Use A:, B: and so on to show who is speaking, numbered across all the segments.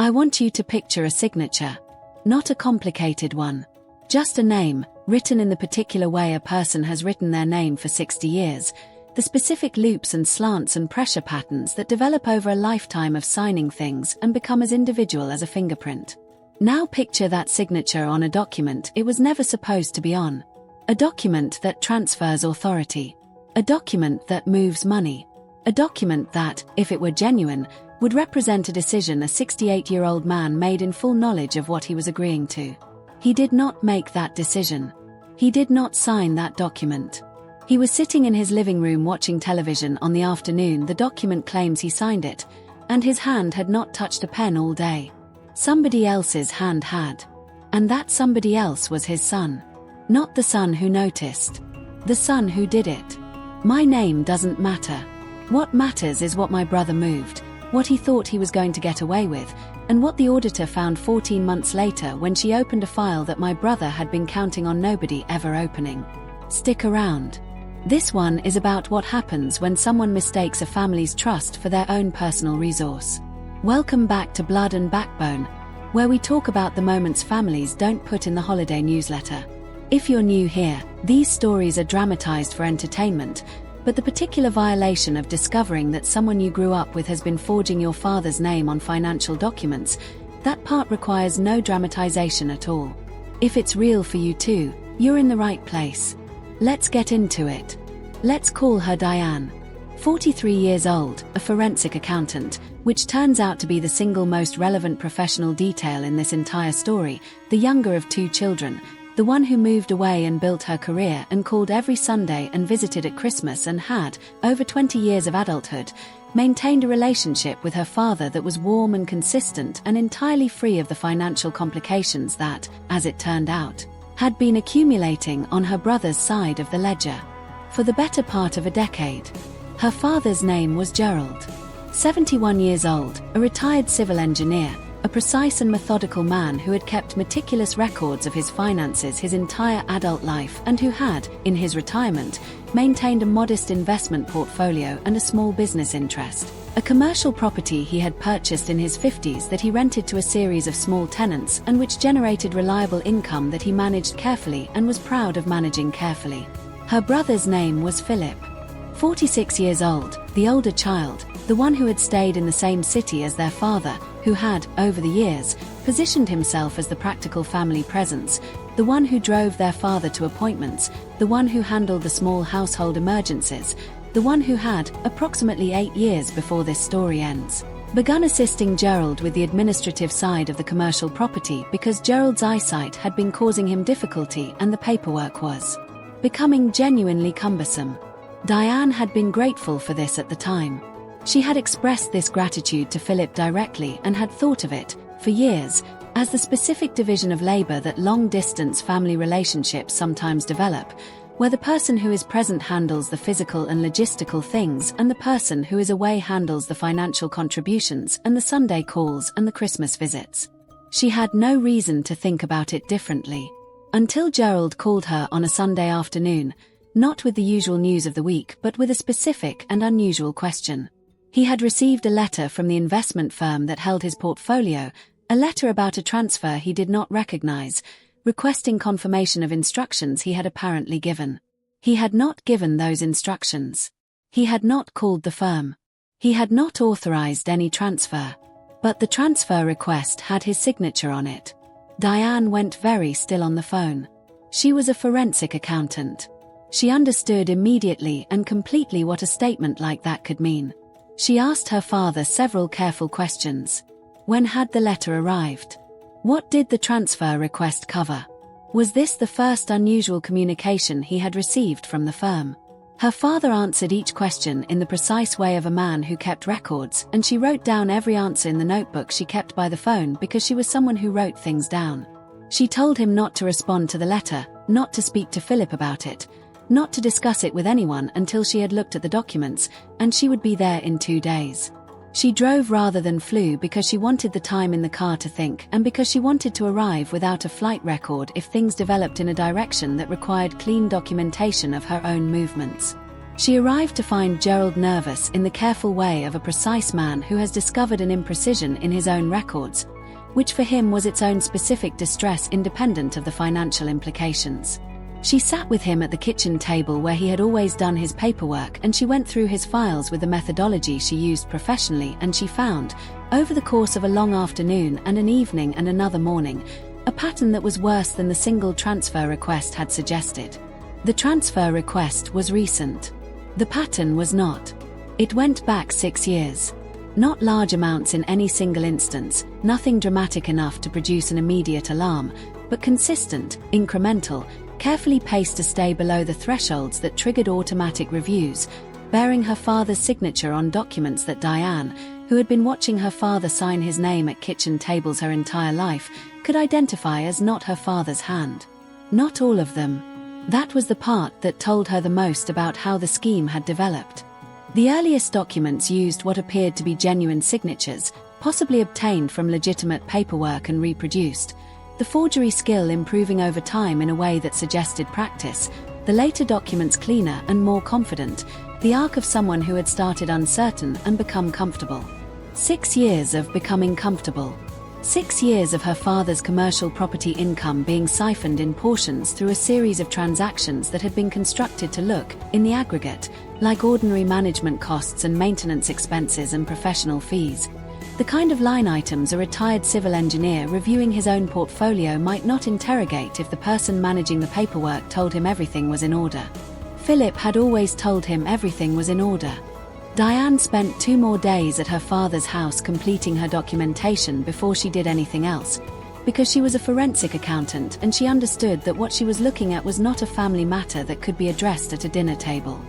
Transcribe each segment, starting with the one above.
A: I want you to picture a signature. Not a complicated one. Just a name, written in the particular way a person has written their name for 60 years, the specific loops and slants and pressure patterns that develop over a lifetime of signing things and become as individual as a fingerprint. Now picture that signature on a document it was never supposed to be on. A document that transfers authority. A document that moves money. A document that, if it were genuine, would represent a decision a 68-year-old man made in full knowledge of what he was agreeing to. He did not make that decision. He did not sign that document. He was sitting in his living room watching television on the afternoon the document claims he signed it, and his hand had not touched a pen all day. Somebody else's hand had. And that somebody else was his son. Not the son who noticed. The son who did it. My name doesn't matter. What matters is what my brother moved, what he thought he was going to get away with, and what the auditor found 14 months later when she opened a file that my brother had been counting on nobody ever opening. Stick around. This one is about what happens when someone mistakes a family's trust for their own personal resource. Welcome back to Blood and Backbone, where we talk about the moments families don't put in the holiday newsletter. If you're new here, these stories are dramatized for entertainment, but the particular violation of discovering that someone you grew up with has been forging your father's name on financial documents, that part requires no dramatization at all. If it's real for you too, you're in the right place. Let's get into it. Let's call her Diane. 43 years old, a forensic accountant, which turns out to be the single most relevant professional detail in this entire story, the younger of two children, the one who moved away and built her career and called every Sunday and visited at Christmas and had, over 20 years of adulthood, maintained a relationship with her father that was warm and consistent and entirely free of the financial complications that, as it turned out, had been accumulating on her brother's side of the ledger. For the better part of a decade. Her father's name was Gerald. 71 years old, a retired civil engineer, a precise and methodical man who had kept meticulous records of his finances his entire adult life and who had, in his retirement, maintained a modest investment portfolio and a small business interest, a commercial property he had purchased in his 50s that he rented to a series of small tenants and which generated reliable income that he managed carefully and was proud of managing carefully. Her brother's name was Philip. 46 years old, the older child, the one who had stayed in the same city as their father, who had, over the years, positioned himself as the practical family presence, the one who drove their father to appointments, the one who handled the small household emergencies, the one who had, approximately 8 years before this story ends, begun assisting Gerald with the administrative side of the commercial property because Gerald's eyesight had been causing him difficulty and the paperwork was becoming genuinely cumbersome. Diane had been grateful for this at the time. She had expressed this gratitude to Philip directly and had thought of it, for years, as the specific division of labor that long-distance family relationships sometimes develop, where the person who is present handles the physical and logistical things and the person who is away handles the financial contributions and the Sunday calls and the Christmas visits. She had no reason to think about it differently. Until Gerald called her on a Sunday afternoon, not with the usual news of the week but with a specific and unusual question. He had received a letter from the investment firm that held his portfolio, a letter about a transfer he did not recognize, requesting confirmation of instructions he had apparently given. He had not given those instructions. He had not called the firm. He had not authorized any transfer. But the transfer request had his signature on it. Diane went very still on the phone. She was a forensic accountant. She understood immediately and completely what a statement like that could mean. She asked her father several careful questions. When had the letter arrived? What did the transfer request cover? Was this the first unusual communication he had received from the firm? Her father answered each question in the precise way of a man who kept records, and she wrote down every answer in the notebook she kept by the phone because she was someone who wrote things down. She told him not to respond to the letter, not to speak to Philip about it, not to discuss it with anyone until she had looked at the documents, and she would be there in 2 days. She drove rather than flew because she wanted the time in the car to think and because she wanted to arrive without a flight record if things developed in a direction that required clean documentation of her own movements. She arrived to find Gerald nervous in the careful way of a precise man who has discovered an imprecision in his own records, which for him was its own specific distress independent of the financial implications. She sat with him at the kitchen table where he had always done his paperwork, and she went through his files with the methodology she used professionally, and she found, over the course of a long afternoon and an evening and another morning, a pattern that was worse than the single transfer request had suggested. The transfer request was recent. The pattern was not. It went back 6 years. Not large amounts in any single instance, nothing dramatic enough to produce an immediate alarm, but consistent, incremental, carefully paced to stay below the thresholds that triggered automatic reviews, bearing her father's signature on documents that Diane, who had been watching her father sign his name at kitchen tables her entire life, could identify as not her father's hand. Not all of them. That was the part that told her the most about how the scheme had developed. The earliest documents used what appeared to be genuine signatures, possibly obtained from legitimate paperwork and reproduced, the forgery skill improving over time in a way that suggested practice, the later documents cleaner and more confident, the arc of someone who had started uncertain and become comfortable. 6 years of becoming comfortable. 6 years of her father's commercial property income being siphoned in portions through a series of transactions that had been constructed to look, in the aggregate, like ordinary management costs and maintenance expenses and professional fees. The kind of line items a retired civil engineer reviewing his own portfolio might not interrogate if the person managing the paperwork told him everything was in order. Philip had always told him everything was in order. Diane spent 2 more days at her father's house completing her documentation before she did anything else, because she was a forensic accountant and she understood that what she was looking at was not a family matter that could be addressed at a dinner table.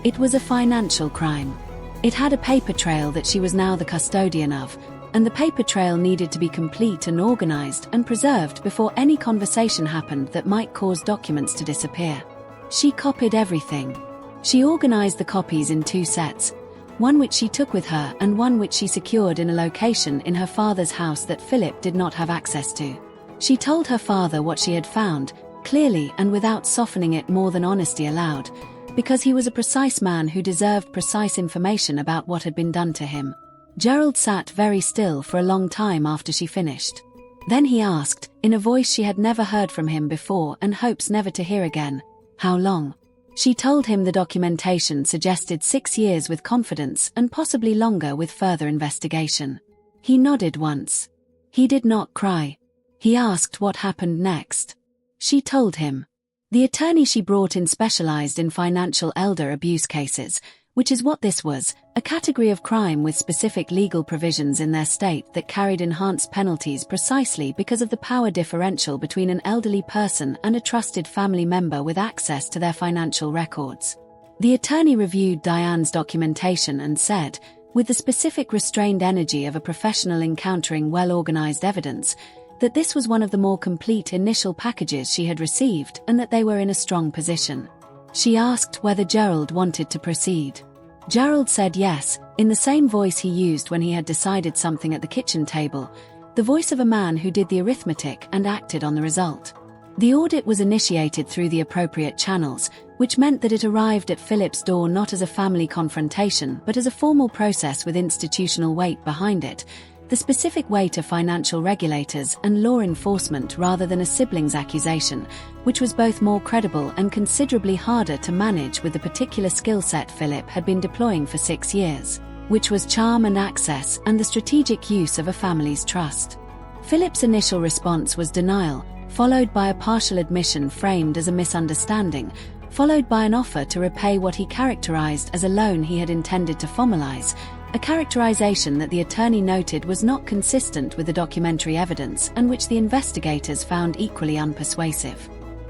A: It was a financial crime. It had a paper trail that she was now the custodian of, and the paper trail needed to be complete and organized and preserved before any conversation happened that might cause documents to disappear. She copied everything. She organized the copies in 2 sets, one which she took with her and one which she secured in a location in her father's house that Philip did not have access to. She told her father what she had found, clearly and without softening it more than honesty allowed, because he was a precise man who deserved precise information about what had been done to him. Gerald sat very still for a long time after she finished. Then he asked, in a voice she had never heard from him before and hopes never to hear again, "How long?" She told him the documentation suggested 6 years with confidence and possibly longer with further investigation. He nodded once. He did not cry. He asked what happened next. She told him. The attorney she brought in specialized in financial elder abuse cases, which is what this was, a category of crime with specific legal provisions in their state that carried enhanced penalties precisely because of the power differential between an elderly person and a trusted family member with access to their financial records. The attorney reviewed Diane's documentation and said, with the specific restrained energy of a professional encountering well-organized evidence, that this was one of the more complete initial packages she had received and that they were in a strong position. She asked whether Gerald wanted to proceed. Gerald said yes, in the same voice he used when he had decided something at the kitchen table, the voice of a man who did the arithmetic and acted on the result. The audit was initiated through the appropriate channels, which meant that it arrived at Philip's door not as a family confrontation but as a formal process with institutional weight behind it, the specific weight of financial regulators and law enforcement rather than a sibling's accusation, which was both more credible and considerably harder to manage with the particular skill set Philip had been deploying for 6 years, which was charm and access and the strategic use of a family's trust. Philip's initial response was denial, followed by a partial admission framed as a misunderstanding, followed by an offer to repay what he characterized as a loan he had intended to formalize, a characterization that the attorney noted was not consistent with the documentary evidence and which the investigators found equally unpersuasive.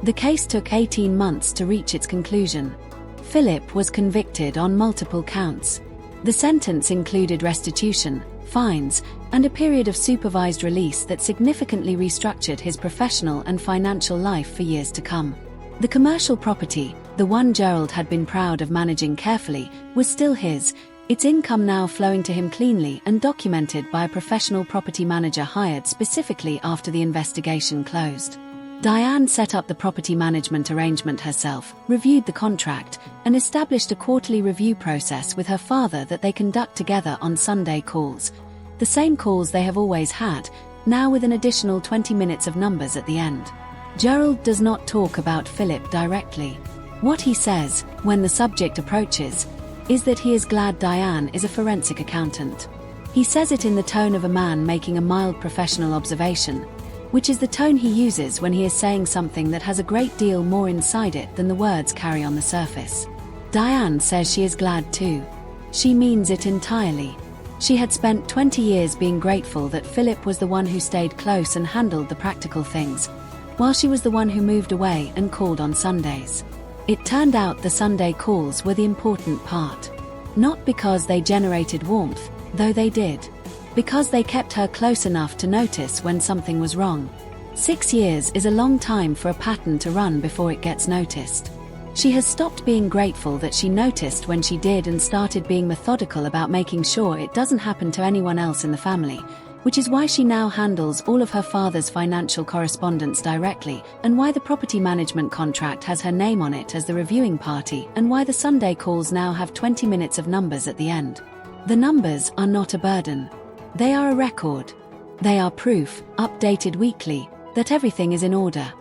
A: The case took 18 months to reach its conclusion. Philip was convicted on multiple counts. The sentence included restitution, fines, and a period of supervised release that significantly restructured his professional and financial life for years to come. The commercial property, the one Gerald had been proud of managing carefully, was still his, its income now flowing to him cleanly and documented by a professional property manager hired specifically after the investigation closed. Diane set up the property management arrangement herself, reviewed the contract, and established a quarterly review process with her father that they conduct together on Sunday calls. The same calls they have always had, now with an additional 20 minutes of numbers at the end. Gerald does not talk about Philip directly. What he says, when the subject approaches, is that he is glad Diane is a forensic accountant. He says it in the tone of a man making a mild professional observation, which is the tone he uses when he is saying something that has a great deal more inside it than the words carry on the surface. Diane says she is glad too. She means it entirely. She had spent 20 years being grateful that Philip was the one who stayed close and handled the practical things, while she was the one who moved away and called on Sundays. It turned out the Sunday calls were the important part. Not because they generated warmth, though they did. Because they kept her close enough to notice when something was wrong. 6 years is a long time for a pattern to run before it gets noticed. She has stopped being grateful that she noticed when she did and started being methodical about making sure it doesn't happen to anyone else in the family, which is why she now handles all of her father's financial correspondence directly, and why the property management contract has her name on it as the reviewing party, and why the Sunday calls now have 20 minutes of numbers at the end. The numbers are not a burden. They are a record. They are proof, updated weekly, that everything is in order.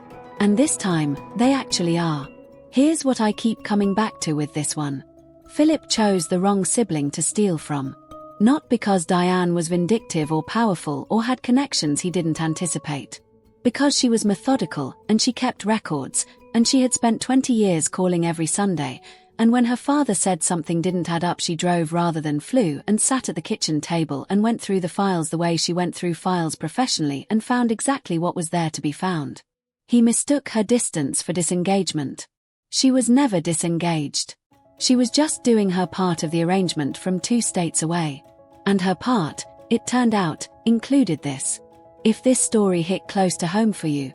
A: And this time, they actually are. Here's what I keep coming back to with this one. Philip chose the wrong sibling to steal from. Not because Diane was vindictive or powerful or had connections he didn't anticipate. Because she was methodical, and she kept records, and she had spent 20 years calling every Sunday, and when her father said something didn't add up she drove rather than flew and sat at the kitchen table and went through the files the way she went through files professionally and found exactly what was there to be found. He mistook her distance for disengagement. She was never disengaged. She was just doing her part of the arrangement from 2 states away. And her part, it turned out, included this. If this story hit close to home for you,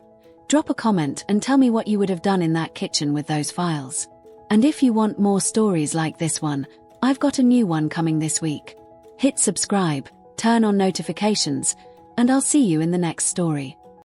A: drop a comment and tell me what you would have done in that kitchen with those files. And if you want more stories like this one, I've got a new one coming this week. Hit subscribe, turn on notifications, and I'll see you in the next story.